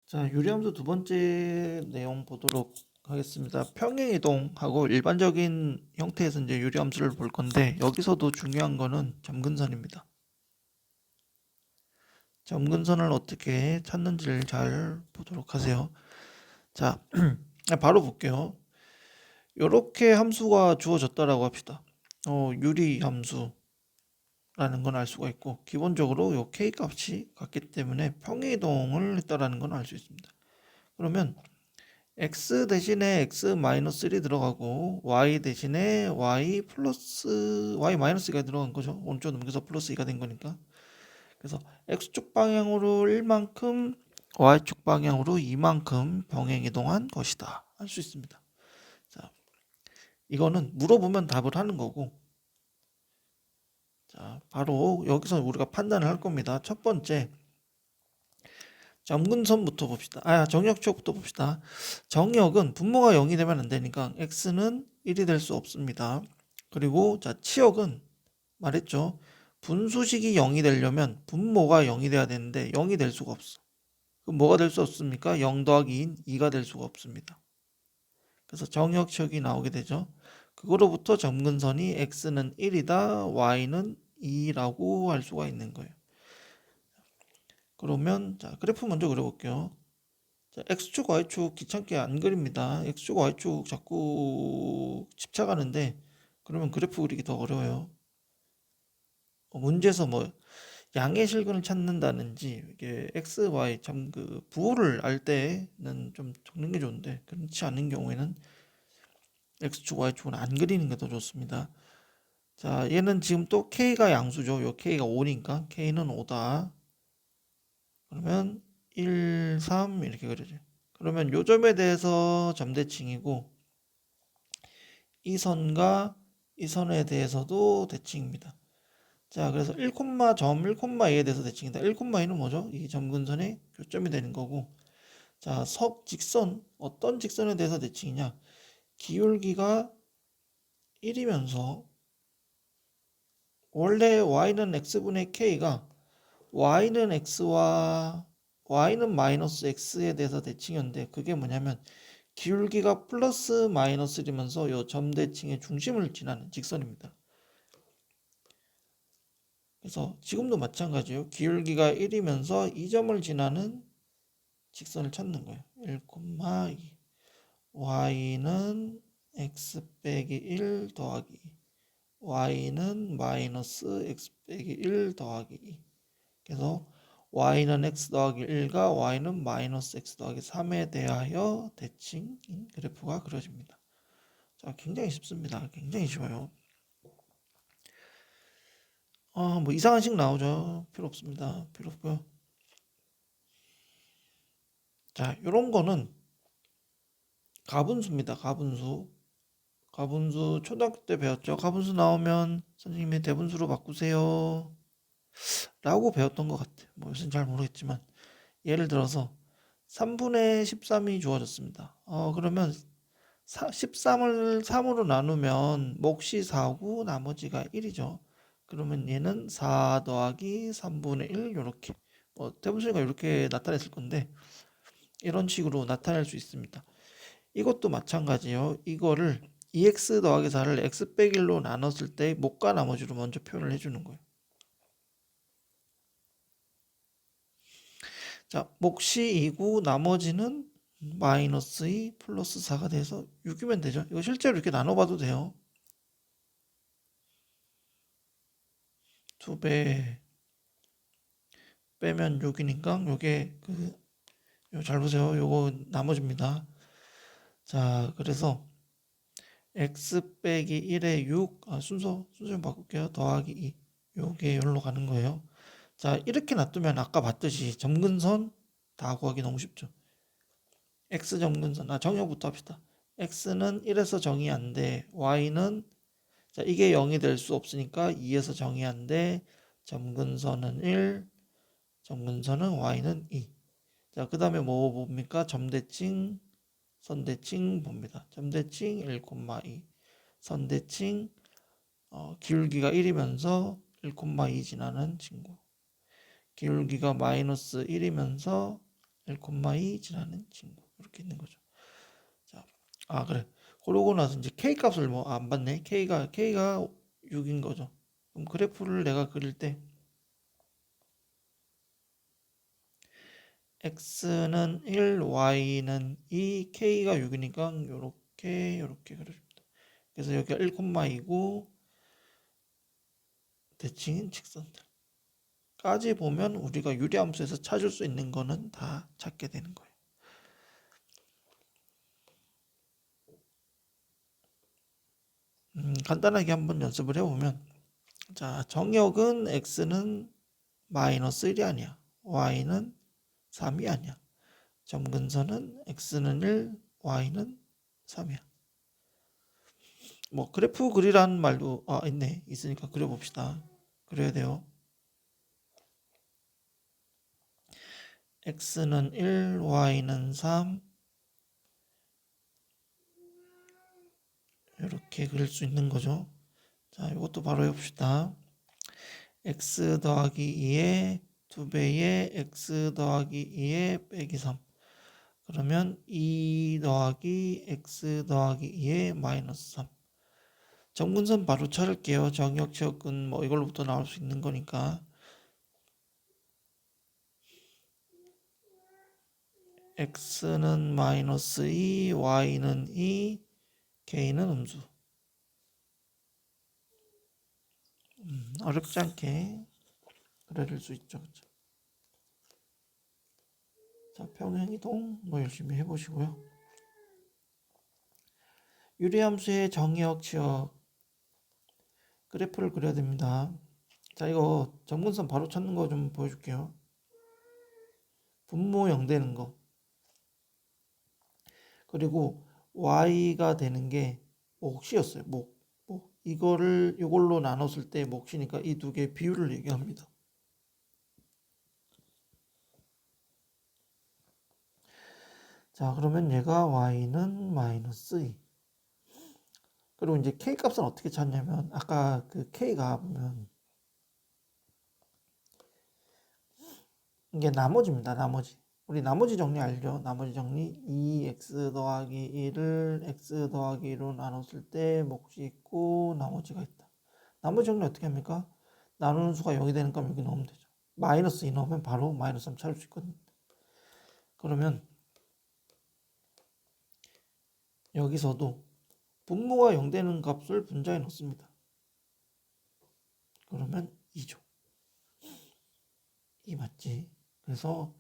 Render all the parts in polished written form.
자, 유리함수 두 번째 내용 보도록 하겠습니다. 평행이동하고 일반적인 형태에서 이제 유리함수를 볼 건데 여기서도 중요한 거는 점근선입니다. 점근선을 어떻게 찾는지를 잘 보도록 하세요. 자, 바로 볼게요. 이렇게 함수가 주어졌다라고 합시다. 유리함수라는 건 알 수가 있고 기본적으로 요 k 값이 같기 때문에 평행이동을 했다라는 건 알 수 있습니다. 그러면 x 대신에 x 마이너스 1이 들어가고 y 대신에 y 플러스 y 마이너스 2가 들어간 거죠. 오른쪽 넘겨서 플러스 2가 된 거니까. 그래서 x축 방향으로 1만큼 y축 방향으로 2만큼 병행 이동한 것이다 할 수 있습니다. 자, 이거는 물어보면 답을 하는 거고, 자, 바로 여기서 우리가 판단을 할 겁니다. 첫 번째, 점근선부터 봅시다. 정역축부터 봅시다. 정역은 분모가 0이 되면 안 되니까 x는 1이 될 수 없습니다. 그리고 자, 치역은 말했죠. 분수식이 0이 되려면 분모가 0이 돼야 되는데 0이 될 수가 없어. 그럼 뭐가 될 수 없습니까? 0 더하기 2인 2가 될 수가 없습니다. 그래서 정역치역이 나오게 되죠. 그거로부터 점근선이 x는 1이다, y는 2라고 할 수가 있는 거예요. 그러면 자, 그래프 먼저 그려볼게요. 자, x축, y축 귀찮게 안 그립니다. x축, y축 자꾸 집착하는데 그러면 그래프 그리기 더 어려워요. 문제에서 뭐 양의 실근을 찾는다든지 이게 x, y 참 그 부호를 알 때는 좀 적는 게 좋은데 그렇지 않은 경우에는 x축, y축은 안 그리는 게 더 좋습니다. 자, 얘는 지금 또 k가 양수죠. 요 k가 5니까 k는 5다. 그러면 1, 3 이렇게 그려져요. 그러면 요 점에 대해서 점대칭이고 이 선과 이 선에 대해서도 대칭입니다. 자, 그래서 1, 점 1,2에 대해서 대칭이다. 1,2는 뭐죠? 이 점근선의 교점이 되는 거고. 자, 직선 어떤 직선에 대해서 대칭이냐? 기울기가 1이면서 원래 y는 x분의 k가 y는 x와 y는 마이너스 x에 대해서 대칭이었는데 그게 뭐냐면 기울기가 플러스 마이너스이면서 요 점대칭의 중심을 지나는 직선입니다. 그래서 지금도 마찬가지예요. 기울기가 1이면서 이 점을 지나는 직선을 찾는 거예요. 1,2 y는 x 빼기 1 더하기 2 y는 마이너스 x 빼기 1 더하기 2 그래서 y는 x 더하기 1과 y는 마이너스 x 더하기 3에 대하여 대칭인 그래프가 그려집니다. 자, 굉장히 쉽습니다. 굉장히 쉬워요. 뭐 이상한 식 나오죠. 필요 없습니다. 필요 없고요. 자, 요런 거는 가분수입니다. 가분수 초등학교 때 배웠죠. 가분수 나오면 선생님이 대분수로 바꾸세요 라고 배웠던 것 같아요. 뭐 요새는 잘 모르겠지만 예를 들어서 3분의 13이 주어졌습니다. 그러면 13을 3으로 나누면 몫이 4고 나머지가 1이죠. 그러면 얘는 4 더하기 3분의 1 이렇게 대분수가 이렇게 나타냈을 건데 이런 식으로 나타낼 수 있습니다. 이것도 마찬가지예요. 이거를 2x 더하기 4를 x 빼기 1로 나눴을 때 몫과 나머지로 먼저 표현을 해주는 거예요. 자, 몫이 2고 나머지는 마이너스 2 플러스 4가 돼서 6이면 되죠. 이거 실제로 이렇게 나눠봐도 돼요. 2배 빼면 6이니까 요게 잘 보세요. 요거 나머지입니다. 자, 그래서 x 빼기 1에 6 순서 좀 바꿀게요. 더하기 2 요게 여기로 가는 거예요. 자, 이렇게 놔두면 아까 봤듯이 점근선 다 구하기 너무 쉽죠. x 점근선 정의부터 합시다. x는 1에서 정의 안 돼. y는 자, 이게 0이 될 수 없으니까 2에서 정의 안 돼. 점근선은 1, 점근선은 y는 2. 자, 그 다음에 뭐 봅니까? 점대칭, 선대칭 봅니다. 점대칭 1,2, 선대칭 기울기가 1이면서 1,2 지나는 친구. 기울기가 마이너스 1이면서 1,2 지나는 친구 이렇게 있는 거죠. 자, 그래. 그러고 나서 이제 k 값을 뭐 안 받네. k가 6인 거죠. 그럼 그래프를 내가 그릴 때 x는 1, y는 2, k가 6이니까 요렇게 그려줍니다. 그래서 여기가 1,2고 대칭인 직선들까지 보면 우리가 유리함수에서 찾을 수 있는 거는 다 찾게 되는 거예요. 간단하게 한번 연습을 해보면, 자, 정역은 x는 마이너스 1이 아니야. y는 3이 아니야. 점근선은 x는 1, y는 3이야. 뭐 그래프 그리라는 말도 있네. 있으니까 그려봅시다. 그려야 돼요. x는 1, y는 3 이렇게 그릴 수 있는 거죠. 자, 이것도 바로 해봅시다. x 더하기 2에 2배의 x 더하기 2에 빼기 3. 그러면 2 더하기 x 더하기 2에 마이너스 3. 정근선 바로 찾을게요. 정역, 지역은 뭐 이걸로부터 나올 수 있는 거니까. x는 마이너스 2, y는 2, k는 음수. 어렵지 않게 그려줄 수 있죠. 그렇죠? 자, 평행이동 뭐 열심히 해보시고요. 유리함수의 정의역, 지역 그래프를 그려야 됩니다. 자, 이거 점근선 바로 찾는 거 좀 보여줄게요. 분모 0 되는 거. 그리고 y가 되는 게 몫이었어요. 몫. 이걸로 나눴을 때 몫이니까 이 두 개의 비율을 얘기합니다. 자, 그러면 얘가 y는 마이너스 2. 그리고 이제 k 값은 어떻게 찾냐면 아까 그 k가 보면 이게 나머지입니다. 나머지. 우리 나머지 정리 알죠? 나머지 정리 2x 더하기 1을 x 더하기 1로 나눴을 때 몫이 있고 나머지가 있다. 나머지 정리 어떻게 합니까? 나누는 수가 0이 되는 거 여기 넣으면 되죠. 마이너스 2 넣으면 바로 마이너스 3 찾을 수 있거든요. 그러면 여기서도 분모가 0 되는 값을 분자에 넣습니다. 그러면 2죠. 2 맞지? 그래서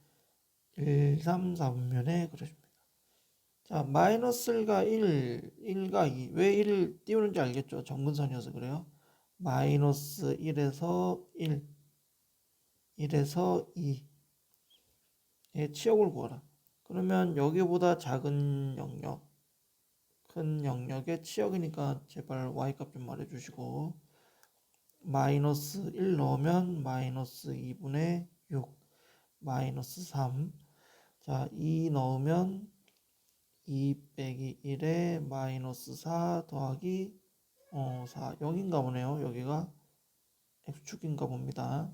1, 3, 4분면에 그려줍니다. 자, 마이너스 1과 1, 1과 2. 왜 1을 띄우는지 알겠죠? 정근선이어서 그래요. 마이너스 1에서 1, 1에서 2의 치역을 구하라. 그러면 여기보다 작은 영역, 큰 영역의 치역이니까 제발 y값 좀 말해주시고 마이너스 1 넣으면 마이너스 2분의 6, 마이너스 3. 자, 2 넣으면 2 빼기 1에 마이너스 4 더하기 4. 0인가 보네요. 여기가 x축인가 봅니다.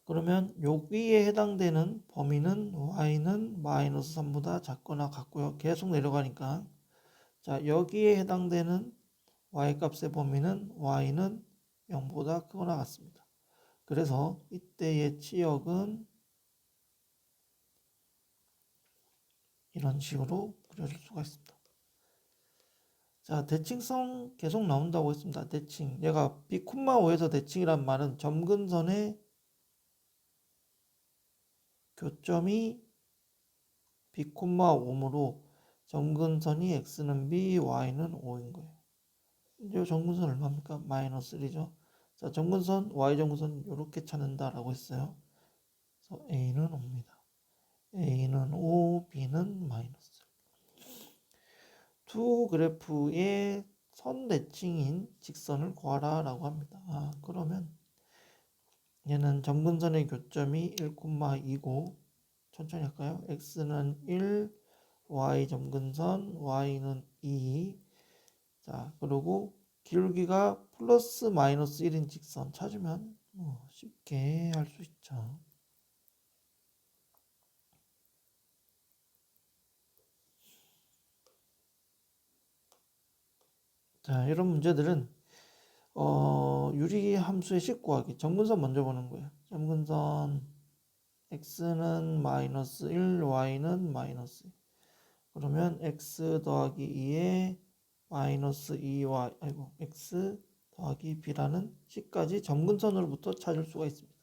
그러면 여기에 해당되는 범위는 y는 마이너스 3보다 작거나 같고요. 계속 내려가니까. 자, 여기에 해당되는 y값의 범위는 y는 0보다 크거나 같습니다. 그래서 이때의 치역은 이런 식으로 그려줄 수가 있습니다. 자, 대칭성 계속 나온다고 했습니다. 대칭. 얘가 B,5에서 대칭이란 말은 점근선의 교점이 B,5으로 점근선이 x는 b, y는 5인 거예요. 이제 점근선 얼마입니까? 마이너스 1이죠. 자, 점근선, y 점근선 이렇게 찾는다라고 했어요. 그래서 a는 5입니다. a는 5, b는 마이너스. 두 그래프의 선 대칭인 직선을 구하라 라고 합니다. 그러면 얘는 점근선의 교점이 1,2고 천천히 할까요? x는 1, y 점근선, y는 2. 자, 그리고 기울기가 플러스 마이너스 1인 직선 찾으면 쉽게 할 수 있죠. 자, 이런 문제들은 유리 함수의 식 구하기. 점근선 먼저 보는 거예요. 점근선 x는 마이너스 1, y는 마이너스 2. 그러면 x 더하기 2에 마이너스 2y, x 더하기 b라는 식까지 점근선으로부터 찾을 수가 있습니다.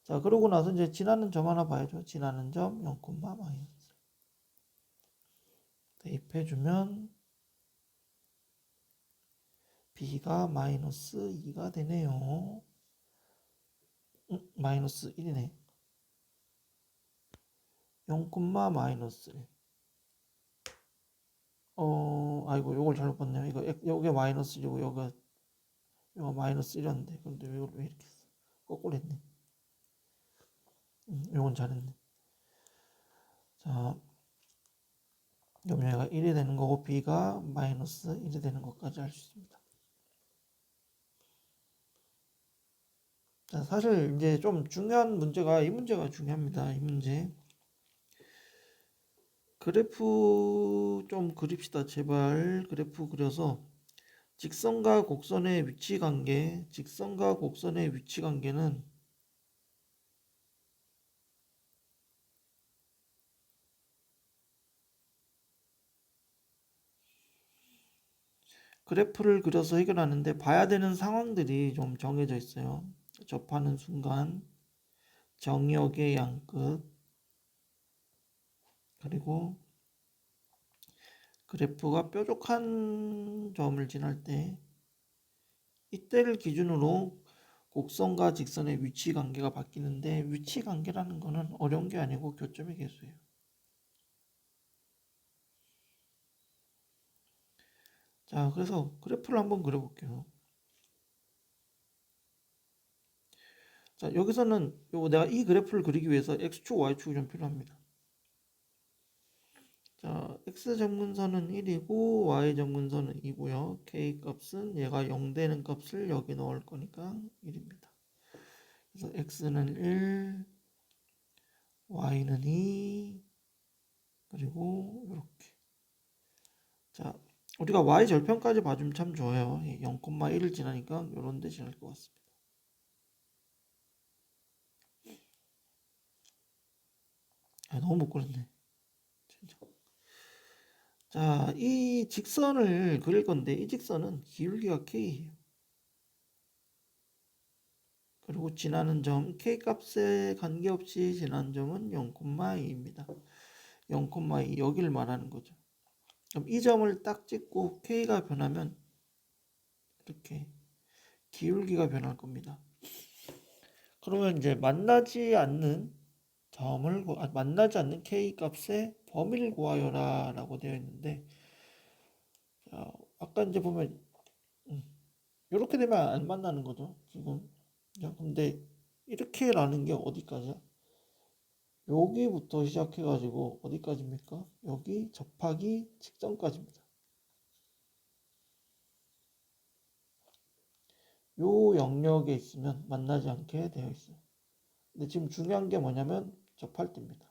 자, 그러고 나서 이제 지나는 점 하나 봐야죠. 지나는 점 0, 마이너스. 대입해주면 b가 마이너스 2가 되네요. 마이너스 1이네. 0, 마이너스 1. 아이고, 요걸 잘못 봤네요. 요게 마이너스 1이고, 요거 마이너스 1이었는데. 근데 이걸 왜 이렇게 했어? 거꾸로 했네. 요건 잘했네. 자, 그럼 얘가 1이 되는 거고, b가 마이너스 1이 되는 것까지 알 수 있습니다. 자, 사실 이제 좀 중요한 문제가, 이 문제가 중요합니다. 이 문제. 그래프 좀 그립시다. 제발 그래프 그려서 직선과 곡선의 위치 관계, 직선과 곡선의 위치 관계는 그래프를 그려서 해결하는데 봐야 되는 상황들이 좀 정해져 있어요. 접하는 순간, 정역의 양끝, 그리고 그래프가 뾰족한 점을 지날 때 이때를 기준으로 곡선과 직선의 위치 관계가 바뀌는데 위치 관계라는 거는 어려운 게 아니고 교점의 개수예요. 자, 그래서 그래프를 한번 그려볼게요. 자, 여기서는 내가 이 그래프를 그리기 위해서 x축, y축이 좀 필요합니다. 자, x점근선은 1이고 y점근선은 2고요. k 값은 얘가 0 되는 값을 여기 넣을 거니까 1입니다. 그래서 x는 1, y는 2, 그리고 이렇게. 자, 우리가 y 절편까지 봐주면 참 좋아요. 0,1을 지나니까 이런 데 지날 것 같습니다. 너무 못 그렸네. 진짜. 자, 이 직선을 그릴 건데 이 직선은 기울기가 k예요. 그리고 지나는 점 k 값에 관계없이 지나는 점은 0,2입니다. 0,2 여기를 말하는 거죠. 그럼 이 점을 딱 찍고 k가 변하면 이렇게 기울기가 변할 겁니다. 그러면 이제 만나지 않는 만나지 않는 k 값의 범위를 구하여라 라고 되어 있는데, 자, 아까 이제 보면 이렇게 되면 안 만나는 거죠 지금. 자, 근데 이렇게라는 게 어디까지야? 여기부터 시작해 가지고 어디까지입니까? 여기 접하기 직전까지입니다. 요 영역에 있으면 만나지 않게 되어 있어요. 근데 지금 중요한 게 뭐냐면 접할 때입니다.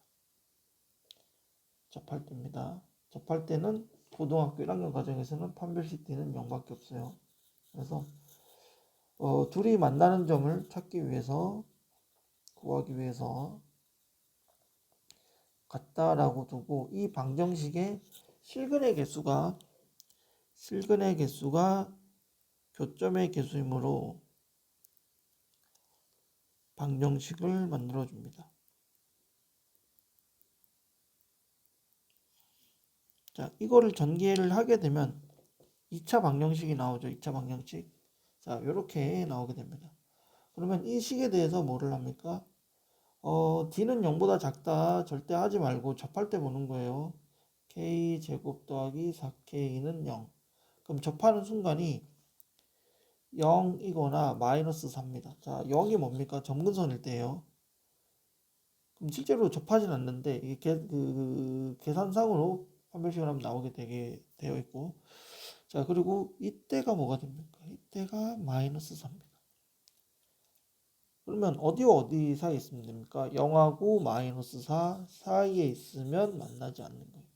접할 때입니다. 접할 때는 고등학교 1학년 과정에서는 판별식 D는 0밖에 없어요. 그래서 둘이 만나는 점을 찾기 위해서, 구하기 위해서 같다라고 두고 이 방정식의 실근의 개수가 교점의 개수이므로 방정식을 만들어 줍니다. 자, 이거를 전개를 하게 되면 2차 방정식이 나오죠. 2차 방정식. 자, 이렇게 나오게 됩니다. 그러면 이 식에 대해서 뭐를 합니까? D는 0보다 작다 절대 하지 말고 접할 때 보는 거예요. K제곱 더하기 4K는 0. 그럼 접하는 순간이 0이거나 마이너스 4입니다. 자, 0이 뭡니까? 점근선일 때예요. 그럼 실제로 접하진 않는데 이게 계산상으로 판별식을 하면 나오게 되어 있고, 자, 그리고 이때가 뭐가 됩니까? 이때가 마이너스 4입니다. 그러면 어디와 어디 사이에 있으면 됩니까? 0하고 마이너스 4 사이에 있으면 만나지 않는 거예요.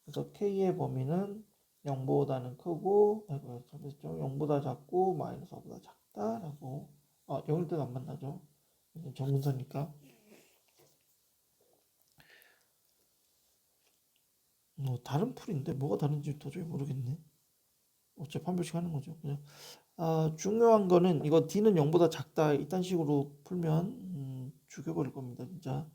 그래서 K의 범위는 0보다는 크고, 아이고, 잘못했죠. 0보다 작고, 마이너스 4보다 작다라고. 0일 때도 안 만나죠. 정근선이니까. 다른 풀인데 뭐가 다른지 도저히 모르겠네. 어차피 판별식 하는 거죠. 그냥. 중요한 거는 이거 D는 0보다 작다. 이딴 식으로 풀면, 죽여버릴 겁니다. 진짜.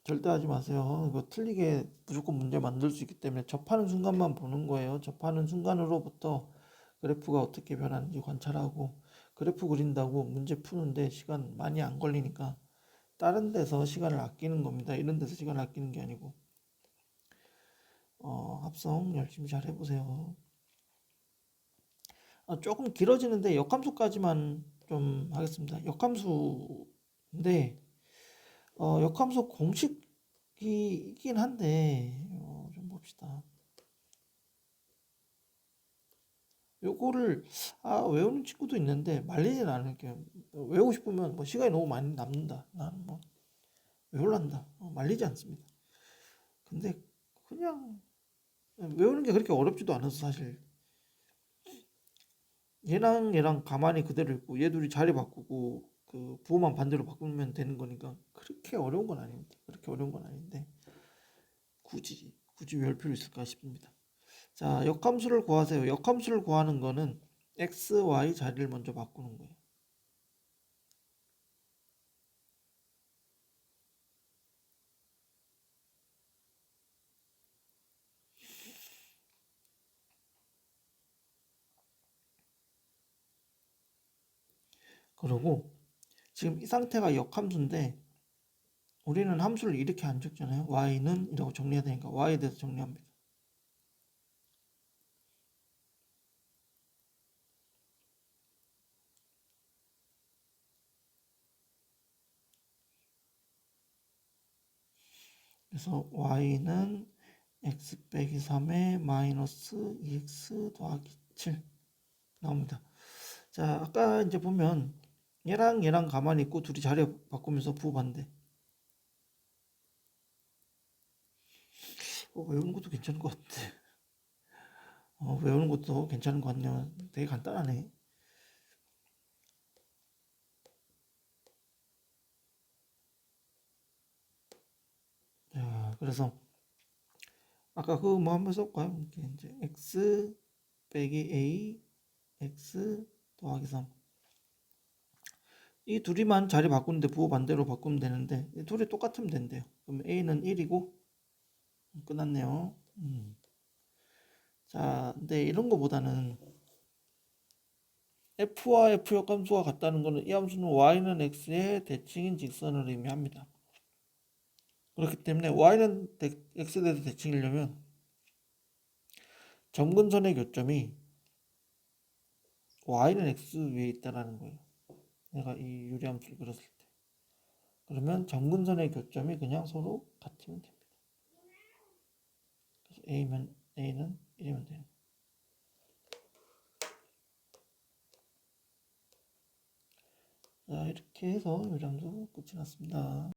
절대 하지 마세요. 이거 틀리게 무조건 문제 만들 수 있기 때문에 접하는 순간만 보는 거예요. 접하는 순간으로부터 그래프가 어떻게 변하는지 관찰하고 그래프 그린다고 문제 푸는데 시간 많이 안 걸리니까 다른 데서 시간을 아끼는 겁니다. 이런 데서 시간을 아끼는 게 아니고 합성 열심히 잘 해보세요. 조금 길어지는데 역함수까지만 좀 하겠습니다. 역함수인데 역함수 공식이 있긴 한데 좀 봅시다. 요거를 외우는 친구도 있는데 말리진 않을게요. 외우고 싶으면 뭐 시간이 너무 많이 남는다. 나는 뭐 외울란다. 말리지 않습니다. 근데 그냥 외우는 게 그렇게 어렵지도 않아서 사실 얘랑 가만히 그대로 있고 얘 둘이 자리 바꾸고 그 부호만 반대로 바꾸면 되는 거니까 그렇게 어려운 건 아닙니다. 그렇게 어려운 건 아닌데 굳이 외울 필요 있을까 싶습니다. 자, 역함수를 구하세요. 역함수를 구하는 거는 x, y 자리를 먼저 바꾸는 거예요. 그리고 지금 이 상태가 역함수인데 우리는 함수를 이렇게 안 적잖아요. y는 이라고 정리해야 되니까 y에 대해서 정리합니다. 그래서 y는 x 빼기 3에 마이너스 2x 더하기 7 나옵니다. 자, 아까 이제 보면 얘랑 가만히 있고 둘이 자리 바꾸면서 부호반대. 외우는 것도 괜찮은 것 같아. 외우는 것도 괜찮은 것 같네요. 되게 간단하네. 자, 그래서 아까 그 뭐 한번 써볼까요? 이렇게 이제 x 빼기 a x 더하기 3. 이 둘이만 자리 바꾸는데 부호 반대로 바꾸면 되는데 이 둘이 똑같으면 된대요. 그럼 a는 1이고 끝났네요. 자, 근데 이런 거보다는 f와 f 역함수가 같다는 거는 이 함수는 y는 x의 대칭인 직선을 의미합니다. 그렇기 때문에 y는 x에 대해서 대칭이려면 점근선의 교점이 y는 x 위에 있다라는 거예요. 내가 이 유리함수를 그렸을 때. 그러면 점근선의 교점이 그냥 서로 같으면 됩니다. 그래서 a는 1이면 돼요. 자, 이렇게 해서 유리함수 끝이 났습니다.